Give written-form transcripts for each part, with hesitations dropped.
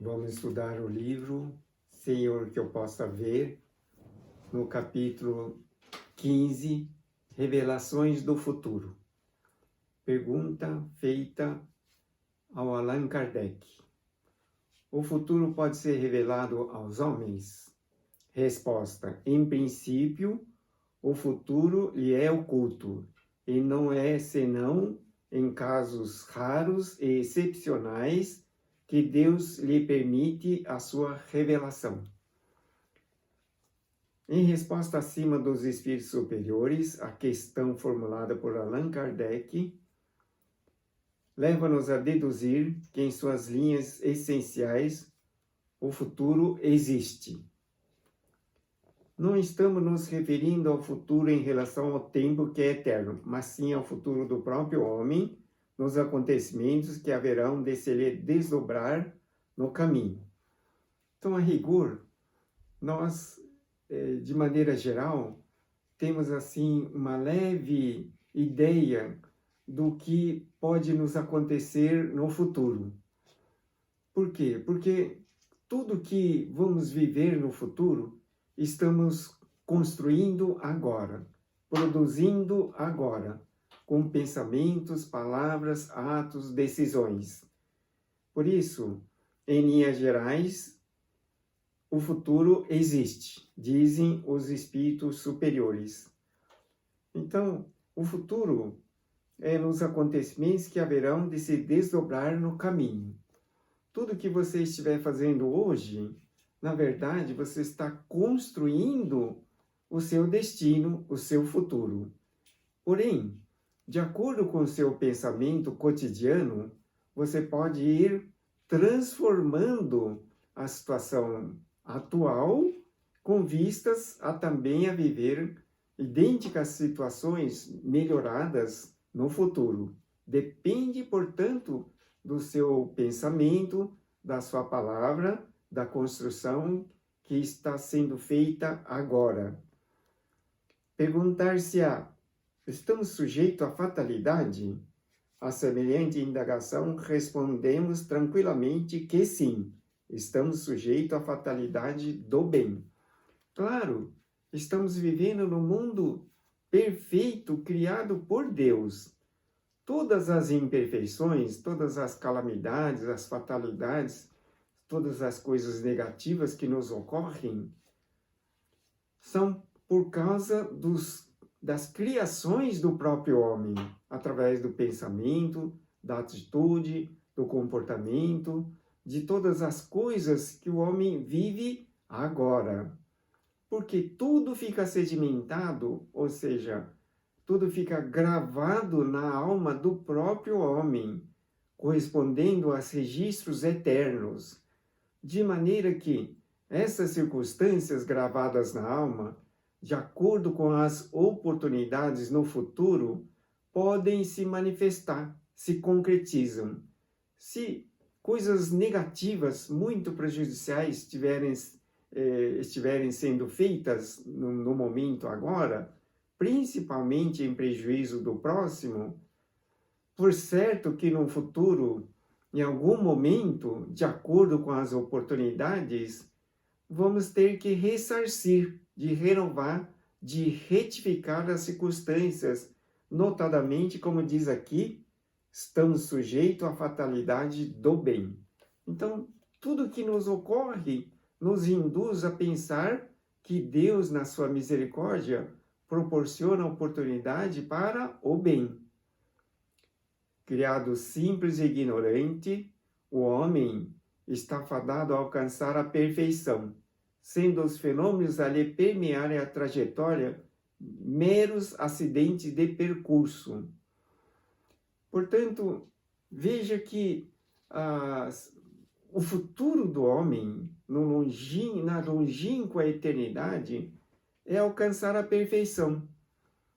Vamos estudar o livro Senhor que eu possa ver, no capítulo 15, Revelações do Futuro. Pergunta feita ao Allan Kardec. O futuro pode ser revelado aos homens? Resposta: em princípio, o futuro lhe é oculto, e não é senão em casos raros e excepcionais que Deus lhe permite a sua revelação. Em resposta acima dos espíritos superiores, a questão formulada por Allan Kardec leva-nos a deduzir que em suas linhas essenciais o futuro existe. Não estamos nos referindo ao futuro em relação ao tempo que é eterno, mas sim ao futuro do próprio homem, nos acontecimentos que haverão de se lhe desdobrar no caminho. Então, a rigor, nós, de maneira geral, temos assim uma leve ideia do que pode nos acontecer no futuro. Por quê? Porque tudo que vamos viver no futuro, estamos construindo agora, produzindo agora, com pensamentos, palavras, atos, decisões. Por isso, em linhas gerais, o futuro existe, dizem os espíritos superiores. Então, o futuro é nos acontecimentos que haverão de se desdobrar no caminho. Tudo que você estiver fazendo hoje, na verdade, você está construindo o seu destino, o seu futuro. Porém, de acordo com o seu pensamento cotidiano, você pode ir transformando a situação atual com vistas a também a viver idênticas situações melhoradas no futuro. Depende, portanto, do seu pensamento, da sua palavra, da construção que está sendo feita agora. Perguntar-se-á: estamos sujeitos à fatalidade? A semelhante indagação respondemos tranquilamente que sim, estamos sujeitos à fatalidade do bem. Claro, estamos vivendo no mundo perfeito criado por Deus. Todas as imperfeições, todas as calamidades, as fatalidades, todas as coisas negativas que nos ocorrem são por causa das criações do próprio homem, através do pensamento, da atitude, do comportamento, de todas as coisas que o homem vive agora. Porque tudo fica sedimentado, ou seja, tudo fica gravado na alma do próprio homem, correspondendo aos registros eternos, de maneira que essas circunstâncias gravadas na alma, de acordo com as oportunidades no futuro, podem se manifestar, se concretizam. Se coisas negativas, muito prejudiciais, estiverem sendo feitas no momento agora, principalmente em prejuízo do próximo, por certo que no futuro, em algum momento, de acordo com as oportunidades, vamos ter que ressarcir, de renovar, de retificar as circunstâncias. Notadamente, como diz aqui, estamos sujeitos à fatalidade do bem. Então, tudo que nos ocorre nos induz a pensar que Deus, na sua misericórdia, proporciona oportunidade para o bem. Criado simples e ignorante, o homem está fadado a alcançar a perfeição, sendo os fenômenos a lhe permearem a trajetória meros acidentes de percurso. Portanto, veja que o futuro do homem, na longínqua eternidade, é alcançar a perfeição.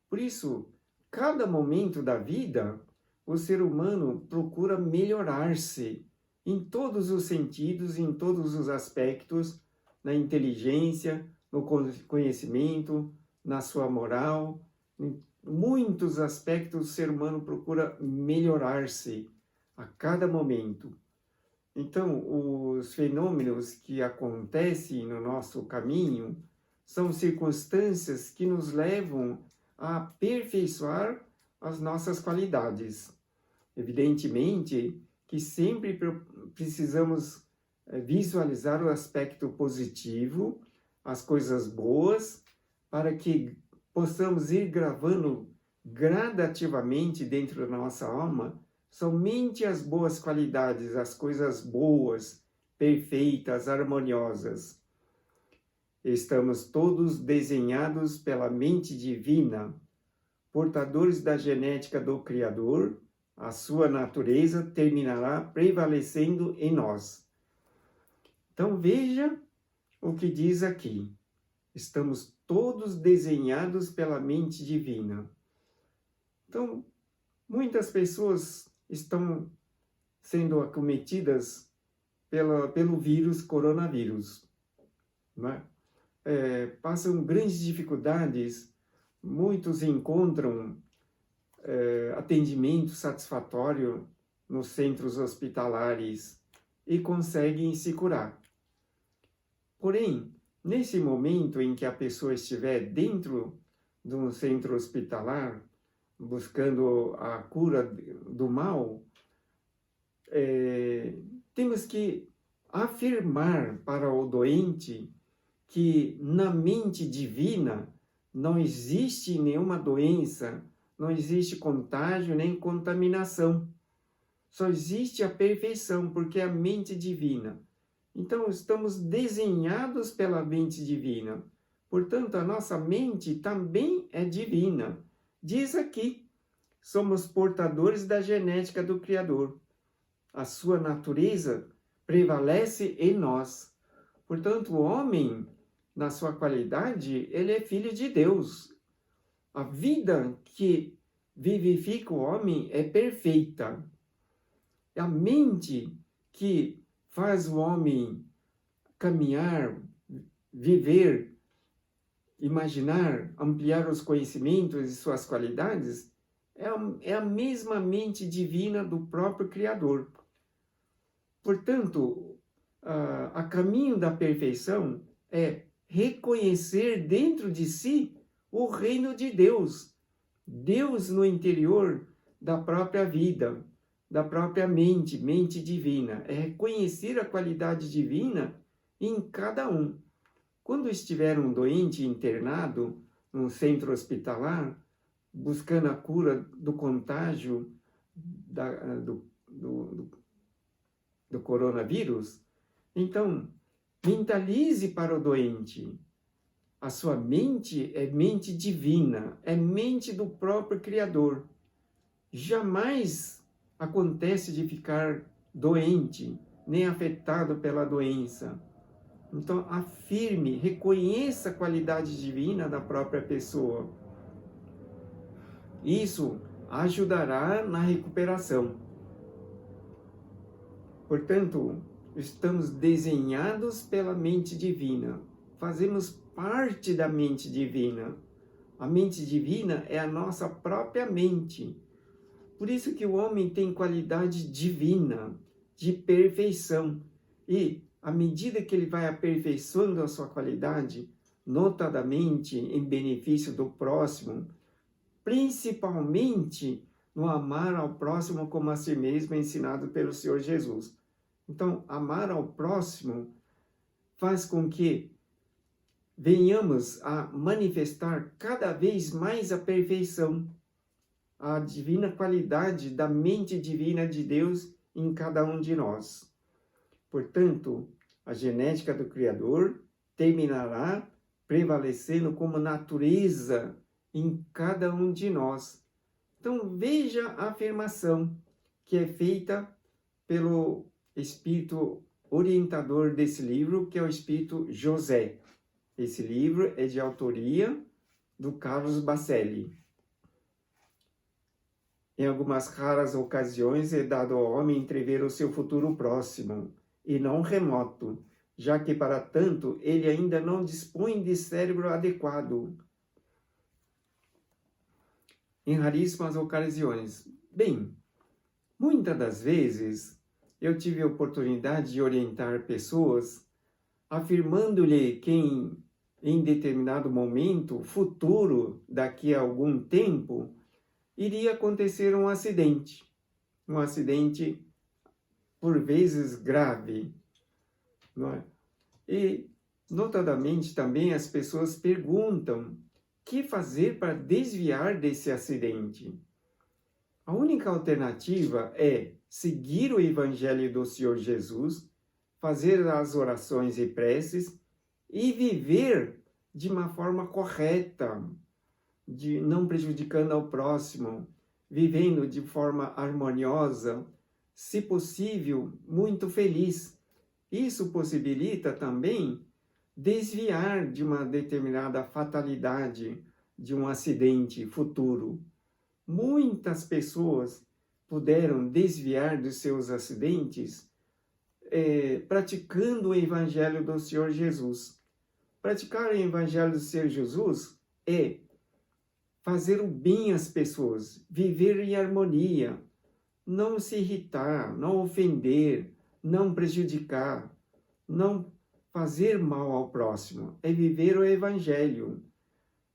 Por isso, cada momento da vida, o ser humano procura melhorar-se em todos os sentidos, em todos os aspectos, na inteligência, no conhecimento, na sua moral. Em muitos aspectos, o ser humano procura melhorar-se a cada momento. Então, os fenômenos que acontecem no nosso caminho são circunstâncias que nos levam a aperfeiçoar as nossas qualidades. Evidentemente que sempre precisamos visualizar o aspecto positivo, as coisas boas, para que possamos ir gravando gradativamente dentro da nossa alma somente as boas qualidades, as coisas boas, perfeitas, harmoniosas. Estamos todos desenhados pela mente divina, portadores da genética do Criador, a sua natureza terminará prevalecendo em nós. Então veja o que diz aqui. Estamos todos desenhados pela mente divina. Então, muitas pessoas estão sendo acometidas pelo vírus coronavírus, né? Passam grandes dificuldades, muitos encontram atendimento satisfatório nos centros hospitalares e conseguem se curar. Porém, nesse momento em que a pessoa estiver dentro de um centro hospitalar, buscando a cura do mal, temos que afirmar para o doente que na mente divina não existe nenhuma doença, não existe contágio nem contaminação. Só existe a perfeição, porque é a mente divina. Então, estamos desenhados pela mente divina. Portanto, a nossa mente também é divina. Diz aqui, somos portadores da genética do Criador. A sua natureza prevalece em nós. Portanto, o homem, na sua qualidade, ele é filho de Deus. A vida que vivifica o homem é perfeita. A mente que faz o homem caminhar, viver, imaginar, ampliar os conhecimentos e suas qualidades, é a mesma mente divina do próprio Criador. Portanto, a caminho da perfeição é reconhecer dentro de si o reino de Deus. Deus no interior da própria vida, da própria mente divina. É reconhecer a qualidade divina em cada um. Quando estiver um doente internado num centro hospitalar, buscando a cura do contágio do coronavírus, então, mentalize para o doente. A sua mente é mente divina, é mente do próprio Criador. Jamais acontece de ficar doente, nem afetado pela doença. Então, afirme, reconheça a qualidade divina da própria pessoa. Isso ajudará na recuperação. Portanto, estamos desenhados pela mente divina. Fazemos parte da mente divina. A mente divina é a nossa própria mente. Por isso que o homem tem qualidade divina, de perfeição. E, à medida que ele vai aperfeiçoando a sua qualidade, notadamente em benefício do próximo, principalmente no amar ao próximo como a si mesmo, ensinado pelo Senhor Jesus. Então, amar ao próximo faz com que venhamos a manifestar cada vez mais a perfeição, a divina qualidade da mente divina de Deus em cada um de nós. Portanto, a genética do Criador terminará prevalecendo como natureza em cada um de nós. Então, veja a afirmação que é feita pelo espírito orientador desse livro, que é o espírito José. Esse livro é de autoria do Carlos Bacelli. Em algumas raras ocasiões é dado ao homem entrever o seu futuro próximo, e não remoto, já que para tanto ele ainda não dispõe de cérebro adequado. Em raríssimas ocasiões. Bem, muitas das vezes eu tive a oportunidade de orientar pessoas, afirmando-lhe que em determinado momento, futuro, daqui a algum tempo, iria acontecer um acidente por vezes grave, não é? E, notadamente, também as pessoas perguntam o que fazer para desviar desse acidente. A única alternativa é seguir o Evangelho do Senhor Jesus, fazer as orações e preces e viver de uma forma correta, de não prejudicando ao próximo, vivendo de forma harmoniosa, se possível, muito feliz. Isso possibilita também desviar de uma determinada fatalidade, de um acidente futuro. Muitas pessoas puderam desviar dos seus acidentes praticando o Evangelho do Senhor Jesus. Praticar o Evangelho do Senhor Jesus é fazer o bem às pessoas, viver em harmonia, não se irritar, não ofender, não prejudicar, não fazer mal ao próximo, é viver o Evangelho.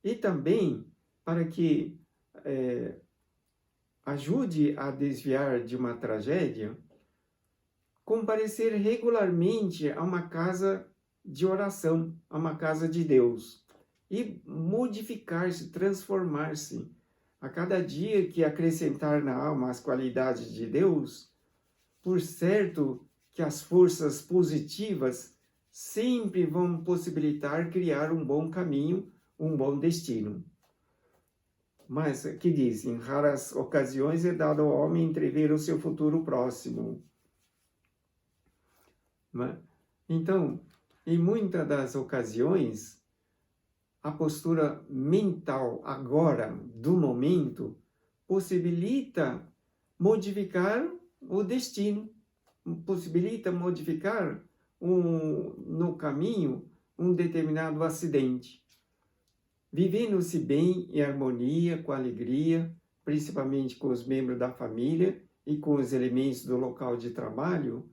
E também, para que ajude a desviar de uma tragédia, comparecer regularmente a uma casa de oração, a uma casa de Deus, e modificar-se, transformar-se. A cada dia que acrescentar na alma as qualidades de Deus, por certo que as forças positivas sempre vão possibilitar criar um bom caminho, um bom destino. Mas, que diz, em raras ocasiões é dado ao homem entrever o seu futuro próximo. Então, em muitas das ocasiões, a postura mental agora, do momento, possibilita modificar o destino, possibilita modificar no caminho um determinado acidente. Vivendo-se bem em harmonia, com alegria, principalmente com os membros da família e com os elementos do local de trabalho,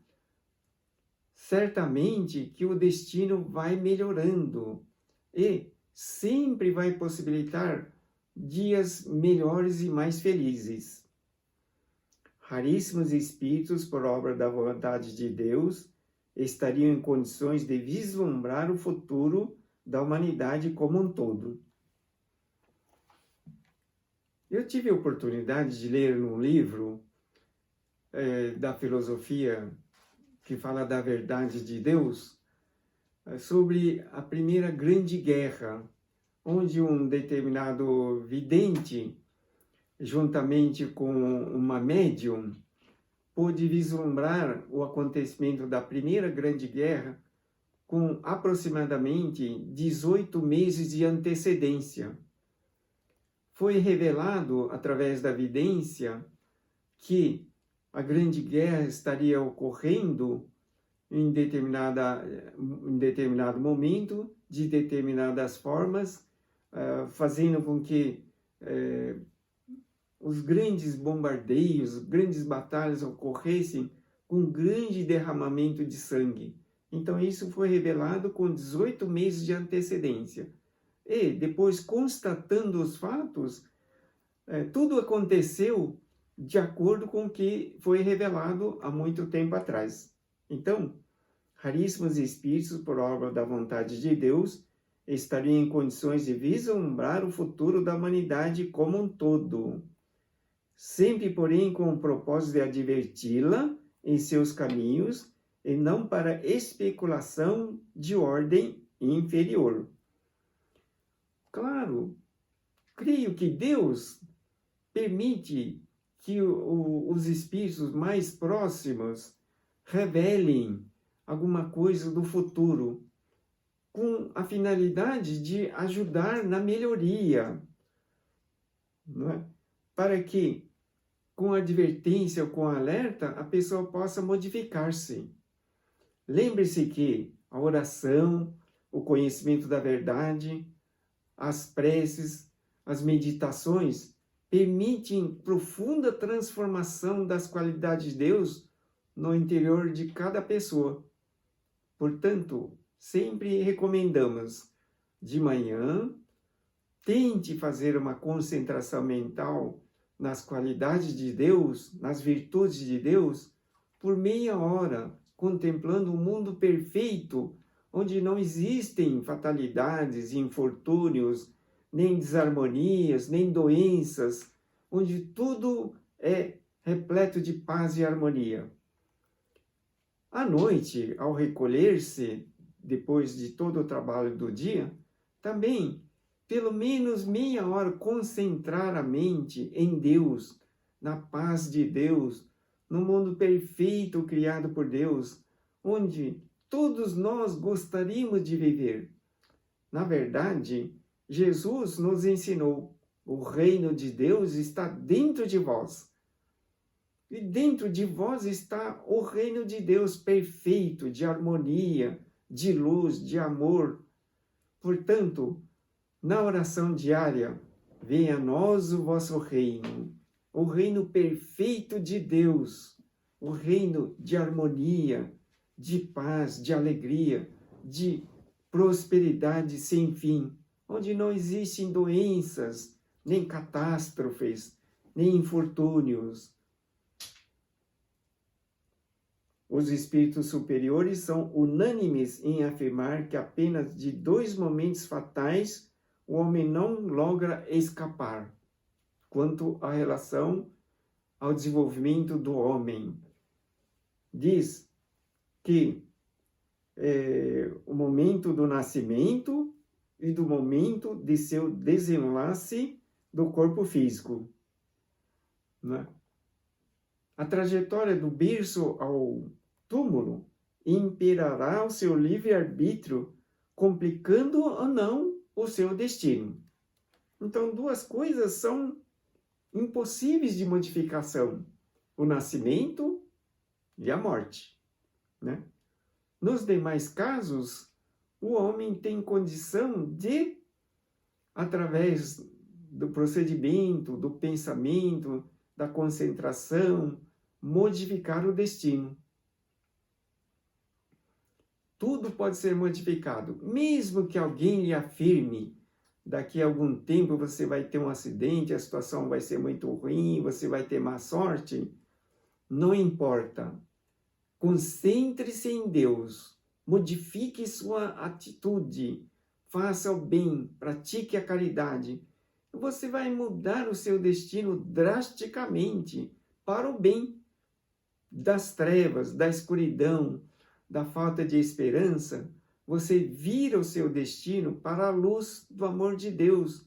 certamente que o destino vai melhorando e sempre vai possibilitar dias melhores e mais felizes. Raríssimos espíritos, por obra da vontade de Deus, estariam em condições de vislumbrar o futuro da humanidade como um todo. Eu tive a oportunidade de ler num livro da filosofia que fala da verdade de Deus, sobre a Primeira Grande Guerra, onde um determinado vidente, juntamente com uma médium, pôde vislumbrar o acontecimento da Primeira Grande Guerra com aproximadamente 18 meses de antecedência. Foi revelado, através da vidência, que a Grande Guerra estaria ocorrendo em determinado momento, de determinadas formas, fazendo com que os grandes bombardeios, grandes batalhas ocorressem com grande derramamento de sangue. Então, isso foi revelado com 18 meses de antecedência. E, depois, constatando os fatos, tudo aconteceu de acordo com o que foi revelado há muito tempo atrás. Então, raríssimos espíritos, por obra da vontade de Deus, estariam em condições de vislumbrar o futuro da humanidade como um todo, sempre, porém, com o propósito de adverti-la em seus caminhos e não para especulação de ordem inferior. Claro, creio que Deus permite que os espíritos mais próximos revelem alguma coisa do futuro, com a finalidade de ajudar na melhoria, não é? Para que, com advertência ou com alerta, a pessoa possa modificar-se. Lembre-se que a oração, o conhecimento da verdade, as preces, as meditações permitem profunda transformação das qualidades de Deus no interior de cada pessoa. Portanto, sempre recomendamos de manhã, tente fazer uma concentração mental nas qualidades de Deus, nas virtudes de Deus, por meia hora, contemplando o mundo perfeito, onde não existem fatalidades, infortúnios, nem desarmonias, nem doenças, onde tudo é repleto de paz e harmonia. À noite, ao recolher-se, depois de todo o trabalho do dia, também, pelo menos meia hora, concentrar a mente em Deus, na paz de Deus, no mundo perfeito criado por Deus, onde todos nós gostaríamos de viver. Na verdade, Jesus nos ensinou: o reino de Deus está dentro de vós. E dentro de vós está o reino de Deus perfeito, de harmonia, de luz, de amor. Portanto, na oração diária, venha a nós o vosso reino, o reino perfeito de Deus, o reino de harmonia, de paz, de alegria, de prosperidade sem fim, onde não existem doenças, nem catástrofes, nem infortúnios. Os espíritos superiores são unânimes em afirmar que apenas de 2 momentos fatais o homem não logra escapar, quanto à relação ao desenvolvimento do homem. Diz que o momento do nascimento e do momento de seu desenlace do corpo físico, né? A trajetória do berço ao túmulo imperará o seu livre-arbítrio, complicando ou não o seu destino. Então, 2 coisas são impossíveis de modificação: o nascimento e a morte, né? Nos demais casos, o homem tem condição de, através do procedimento, do pensamento, da concentração, modificar o destino. Tudo pode ser modificado, mesmo que alguém lhe afirme: daqui a algum tempo você vai ter um acidente, a situação vai ser muito ruim, você vai ter má sorte. Não importa. Concentre-se em Deus, modifique sua atitude, faça o bem, pratique a caridade. Você vai mudar o seu destino drasticamente para o bem. Das trevas, da escuridão, da falta de esperança, você vira o seu destino para a luz do amor de Deus,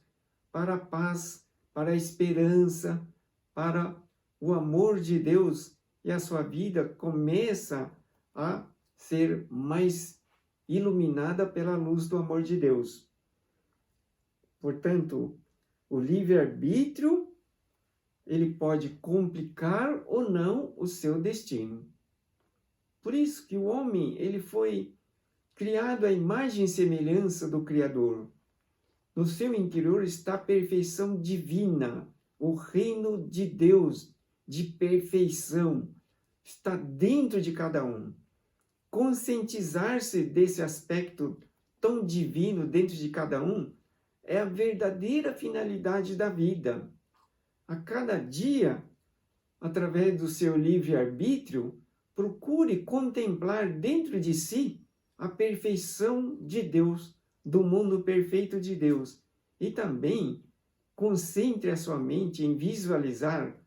para a paz, para a esperança, para o amor de Deus, e a sua vida começa a ser mais iluminada pela luz do amor de Deus. Portanto, o livre-arbítrio, ele pode complicar ou não o seu destino. Por isso que o homem, ele foi criado à imagem e semelhança do Criador. No seu interior está a perfeição divina, o reino de Deus de perfeição. Está dentro de cada um. Conscientizar-se desse aspecto tão divino dentro de cada um é a verdadeira finalidade da vida. A cada dia, através do seu livre-arbítrio, procure contemplar dentro de si a perfeição de Deus, do mundo perfeito de Deus. E também concentre a sua mente em visualizar,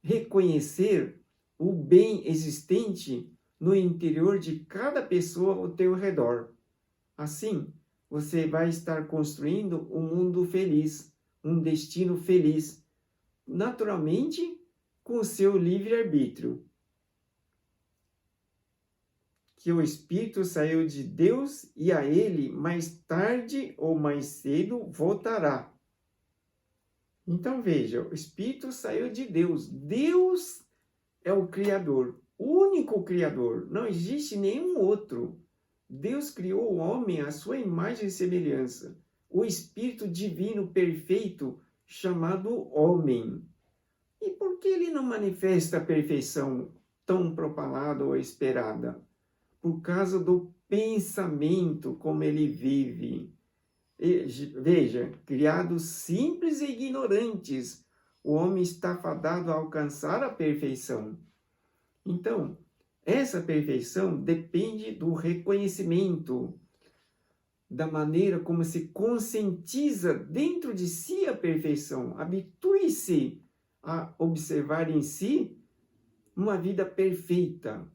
reconhecer o bem existente no interior de cada pessoa ao teu redor. Assim, você vai estar construindo um mundo feliz, um destino feliz, naturalmente com o seu livre-arbítrio. Que o Espírito saiu de Deus e a ele mais tarde ou mais cedo voltará. Então veja, o Espírito saiu de Deus. Deus é o Criador, o único Criador, não existe nenhum outro. Deus criou o homem à sua imagem e semelhança, o Espírito divino perfeito chamado homem. E por que ele não manifesta a perfeição tão propalada ou esperada? Por causa do pensamento como ele vive. Veja, criados simples e ignorantes, o homem está fadado a alcançar a perfeição. Então, essa perfeição depende do reconhecimento, da maneira como se conscientiza dentro de si a perfeição. Habitue-se a observar em si uma vida perfeita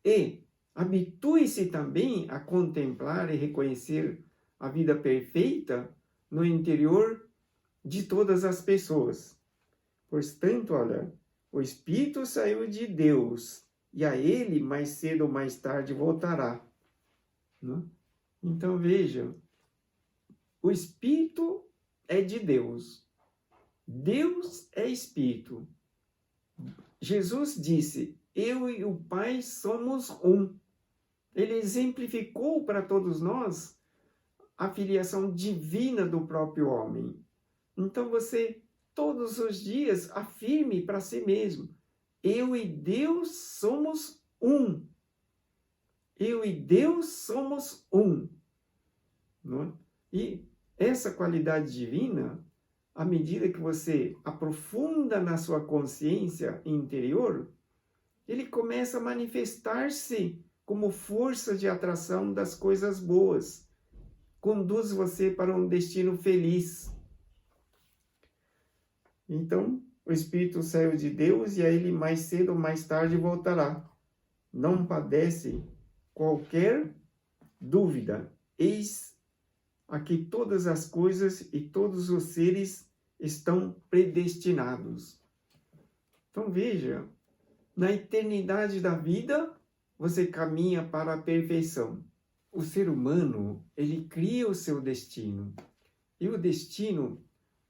e habitue-se também a contemplar e reconhecer a vida perfeita no interior de todas as pessoas. Portanto, olha, o Espírito saiu de Deus e a ele mais cedo ou mais tarde voltará. Né? Então veja, o Espírito é de Deus. Deus é Espírito. Jesus disse, eu e o Pai somos um. Ele exemplificou para todos nós a filiação divina do próprio homem. Então você, todos os dias, afirme para si mesmo, eu e Deus somos um. Eu e Deus somos um. Não é? E essa qualidade divina, à medida que você aprofunda na sua consciência interior, ele começa a manifestar-se como força de atração das coisas boas. Conduz você para um destino feliz. Então, o Espírito saiu de Deus e a ele mais cedo ou mais tarde voltará. Não padece qualquer dúvida. Eis aqui todas as coisas e todos os seres estão predestinados. Então veja, na eternidade da vida, você caminha para a perfeição. O ser humano, ele cria o seu destino. E o destino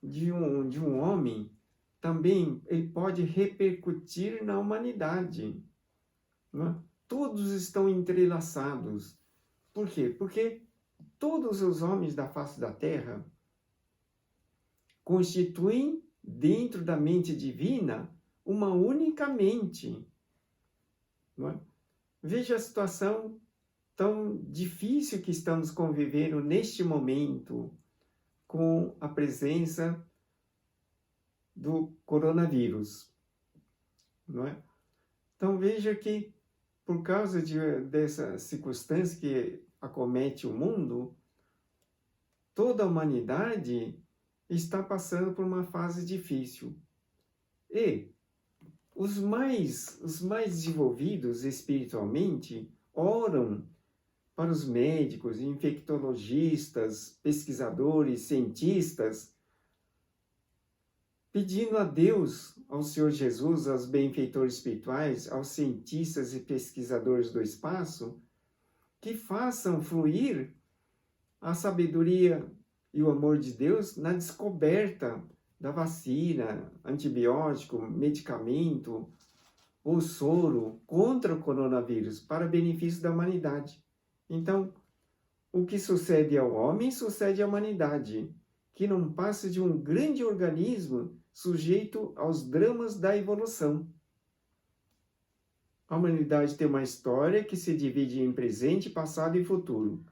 de um homem também ele pode repercutir na humanidade. Não é? Todos estão entrelaçados. Por quê? Porque todos os homens da face da Terra constituem, dentro da mente divina, uma única mente. Não é? Veja a situação tão difícil que estamos convivendo neste momento com a presença do coronavírus. Não é? Então veja que, por causa dessa circunstância que acomete o mundo, toda a humanidade está passando por uma fase difícil. E os mais desenvolvidos espiritualmente oram para os médicos, infectologistas, pesquisadores, cientistas, pedindo a Deus, ao Senhor Jesus, aos benfeitores espirituais, aos cientistas e pesquisadores do espaço, que façam fluir a sabedoria e o amor de Deus na descoberta da vacina, antibiótico, medicamento ou soro contra o coronavírus, para benefício da humanidade. Então, o que sucede ao homem, sucede à humanidade, que não passa de um grande organismo sujeito aos dramas da evolução. A humanidade tem uma história que se divide em presente, passado e futuro.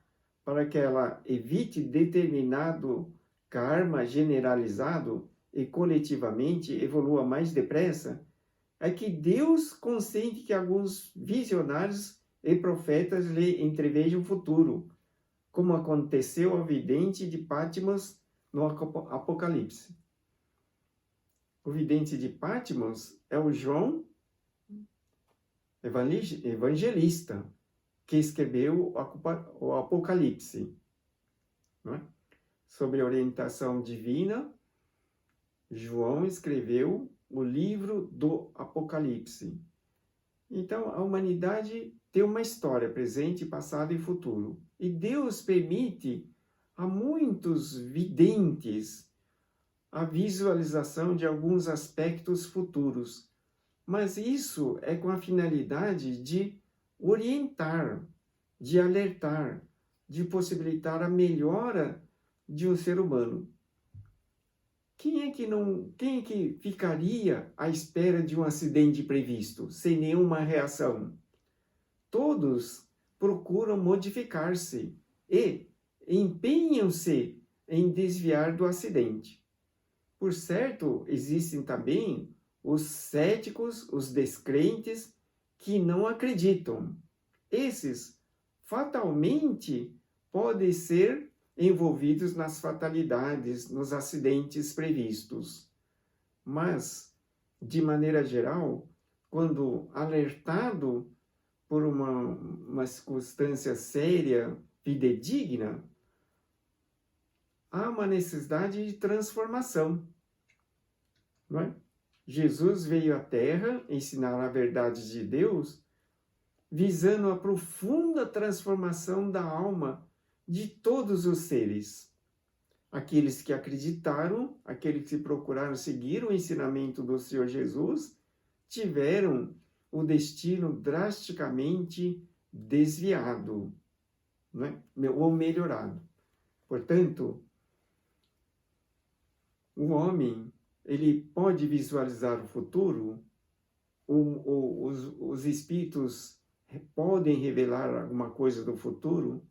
Para que ela evite determinado karma generalizado e coletivamente evolua mais depressa, é que Deus consente que alguns visionários e profetas lhe entrevejam o futuro, como aconteceu ao vidente de Patmos no Apocalipse. O vidente de Patmos é o João Evangelista, que escreveu o Apocalipse. Não é? Sob a orientação divina, João escreveu o livro do Apocalipse. Então, a humanidade tem uma história, presente, passado e futuro. E Deus permite a muitos videntes a visualização de alguns aspectos futuros. Mas isso é com a finalidade de orientar, de alertar, de possibilitar a melhora de um ser humano. quem é que ficaria à espera de um acidente previsto, sem nenhuma reação? Todos procuram modificar-se e empenham-se em desviar do acidente. Por certo, existem também os céticos, os descrentes, que não acreditam. Esses fatalmente podem ser envolvidos nas fatalidades, nos acidentes previstos. Mas, de maneira geral, quando alertado por uma circunstância séria, fidedigna, há uma necessidade de transformação. Não é? Jesus veio à Terra ensinar a verdade de Deus, visando a profunda transformação da alma de todos os seres. Aqueles que acreditaram, aqueles que procuraram seguir o ensinamento do Senhor Jesus, tiveram o destino drasticamente desviado, né? Ou melhorado. Portanto, o homem, ele pode visualizar o futuro, os espíritos podem revelar alguma coisa do futuro?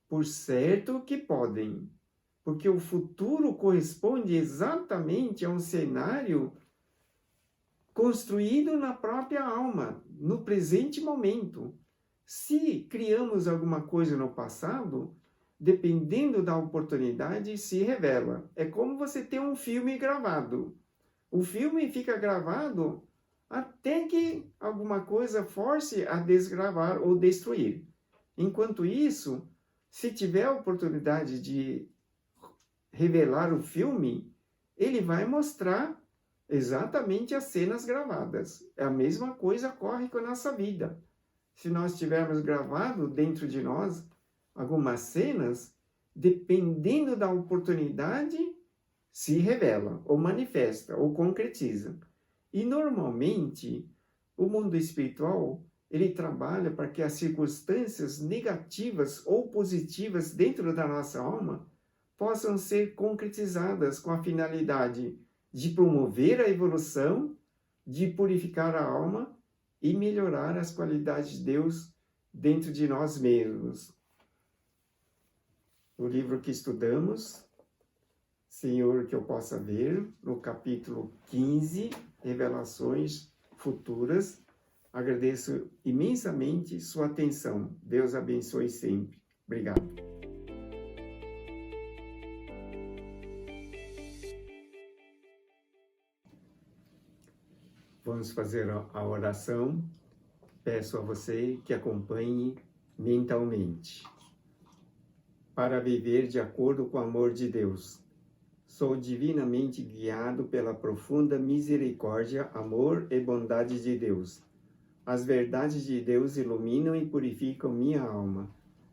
Por certo que podem, porque o futuro corresponde exatamente a um cenário construído na própria alma, no presente momento. Se criamos alguma coisa no passado, dependendo da oportunidade, se revela. É como você ter um filme gravado. O filme fica gravado até que alguma coisa force a desgravar ou destruir. Enquanto isso, se tiver a oportunidade de revelar o filme, ele vai mostrar exatamente as cenas gravadas. A mesma coisa ocorre com a nossa vida. Se nós tivermos gravado dentro de nós algumas cenas, dependendo da oportunidade, se revela, ou manifesta, ou concretiza. E normalmente, o mundo espiritual, ele trabalha para que as circunstâncias negativas ou positivas dentro da nossa alma possam ser concretizadas com a finalidade de promover a evolução, de purificar a alma e melhorar as qualidades de Deus dentro de nós mesmos. O livro que estudamos, Senhor, que eu possa ver, no capítulo 15, Revelações Futuras. Agradeço imensamente sua atenção. Deus abençoe sempre. Obrigado. Vamos fazer a oração. Peço a você que acompanhe mentalmente. Para viver de acordo com o amor de Deus, sou divinamente guiado pela profunda misericórdia, amor e bondade de Deus. As verdades de Deus iluminam e purificam minha alma.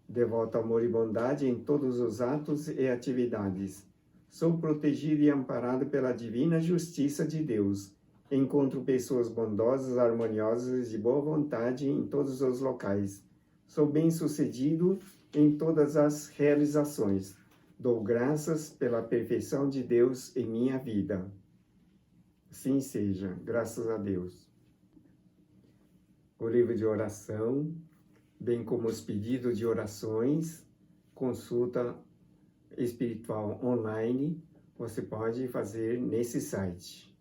Devoto amor e bondade em todos os atos e atividades. Sou protegido e amparado pela divina justiça de Deus. Encontro pessoas bondosas, harmoniosas e de boa vontade em todos os locais. Sou bem-sucedido em todas as realizações. Dou graças pela perfeição de Deus em minha vida. Assim seja, graças a Deus. O livro de oração, bem como os pedidos de orações, consulta espiritual online, você pode fazer nesse site.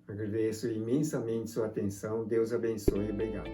Agradeço imensamente sua atenção. Deus abençoe. Obrigado.